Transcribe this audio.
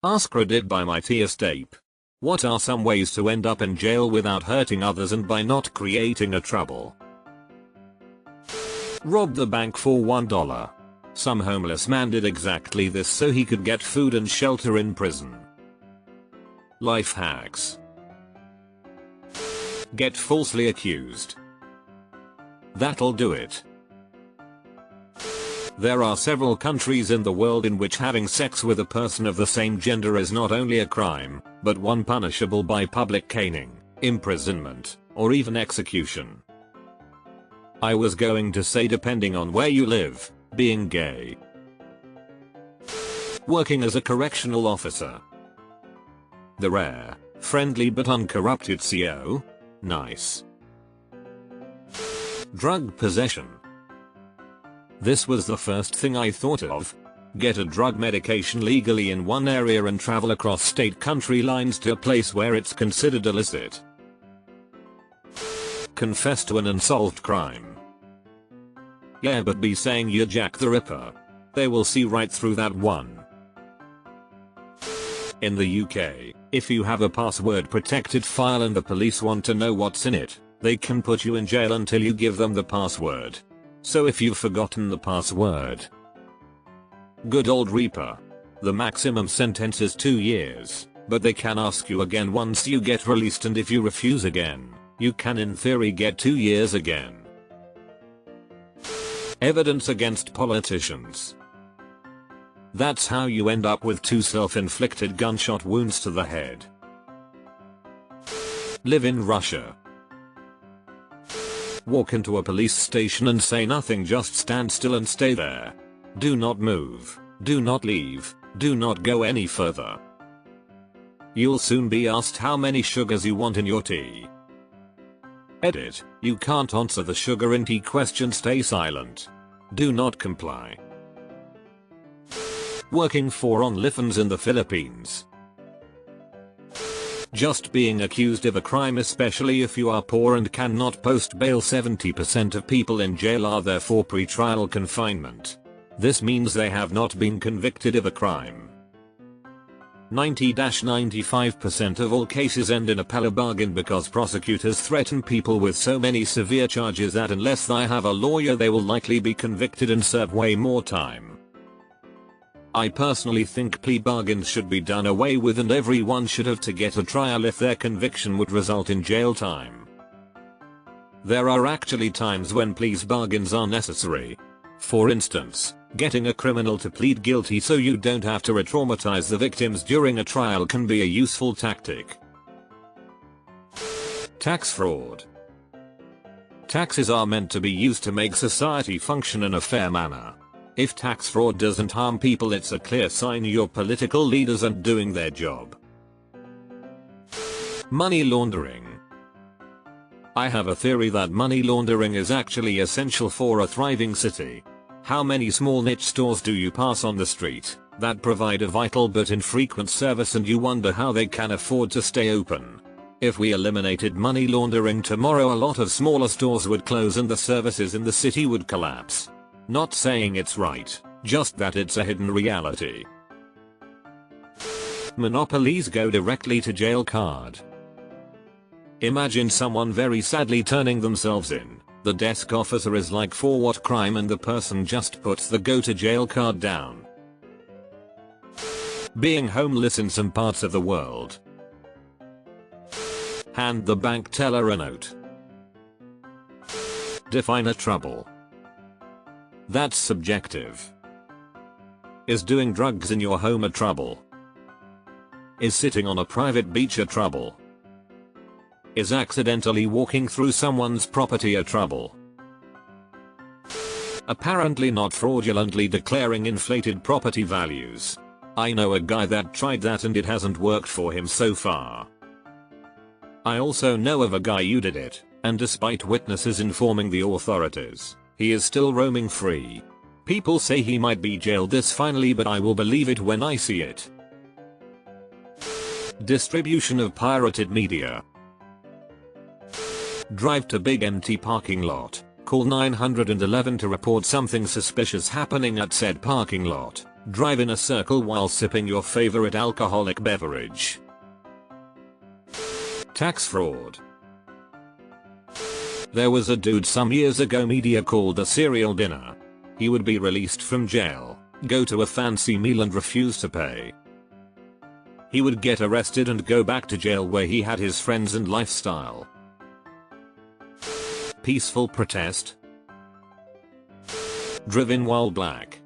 AskReddit by my T.S. Tape. What are some ways to end up in jail without hurting others and by not creating a trouble? Robbed the bank for $1. Some homeless man did exactly this so he could get food and shelter in prison. Life hacks. Get falsely accused. That'll do it. There are several countries in the world in which having sex with a person of the same gender is not only a crime, but one punishable by public caning, imprisonment, or even execution. I was going to say depending on where you live, being gay. Working as a correctional officer. The rare, friendly but uncorrupted CO? Nice. Drug possession. This was the first thing I thought of. Get a drug medication legally in one area and travel across state country lines to a place where it's considered illicit. Confess to an unsolved crime. Yeah, but be saying you're Jack the Ripper. They will see right through that one. In the UK, if you have a password protected file and the police want to know what's in it, they can put you in jail until you give them the password. So if you've forgotten the password. Good old Reaper. The maximum sentence is 2 years, but they can ask you again once you get released, and if you refuse again, you can in theory get 2 years again. Evidence against politicians. That's how you end up with 2 self-inflicted gunshot wounds to the head. Live in Russia. Walk into a police station and say nothing, just stand still and stay there. Do not move, do not leave, do not go any further. You'll soon be asked how many sugars you want in your tea. Edit, you can't answer the sugar in tea question, stay silent. Do not comply. Working for OnlyFans in the Philippines. Just being accused of a crime, especially if you are poor and cannot post bail. 70% of people in jail are there for pre-trial confinement. This means they have not been convicted of a crime. 90-95% of all cases end in a plea bargain because prosecutors threaten people with so many severe charges that unless they have a lawyer they will likely be convicted and serve way more time. I personally think plea bargains should be done away with and everyone should have to get a trial if their conviction would result in jail time. There are actually times when plea bargains are necessary. For instance, getting a criminal to plead guilty so you don't have to re-traumatize the victims during a trial can be a useful tactic. Tax fraud. Taxes are meant to be used to make society function in a fair manner. If tax fraud doesn't harm people, it's a clear sign your political leaders aren't doing their job. Money laundering. I have a theory that money laundering is actually essential for a thriving city. How many small niche stores do you pass on the street that provide a vital but infrequent service and you wonder how they can afford to stay open? If we eliminated money laundering tomorrow, a lot of smaller stores would close and the services in the city would collapse. Not saying it's right, just that it's a hidden reality. Monopolies go directly to jail card. Imagine someone very sadly turning themselves in. The desk officer is like, for what crime, and the person just puts the go to jail card down. Being homeless in some parts of the world. Hand the bank teller a note. Define a trouble. That's subjective. Is doing drugs in your home a trouble? Is sitting on a private beach a trouble? Is accidentally walking through someone's property a trouble? Apparently not fraudulently declaring inflated property values. I know a guy that tried that and it hasn't worked for him so far. I also know of a guy who did it, and despite witnesses informing the authorities, he is still roaming free. People say he might be jailed this finally, but I will believe it when I see it. Distribution of pirated media. Drive to big empty parking lot. Call 911 to report something suspicious happening at said parking lot. Drive in a circle while sipping your favorite alcoholic beverage. Tax fraud. There was a dude some years ago media called a serial dinner. He would be released from jail, go to a fancy meal and refuse to pay. He would get arrested and go back to jail where he had his friends and lifestyle. Peaceful protest. Driven while black.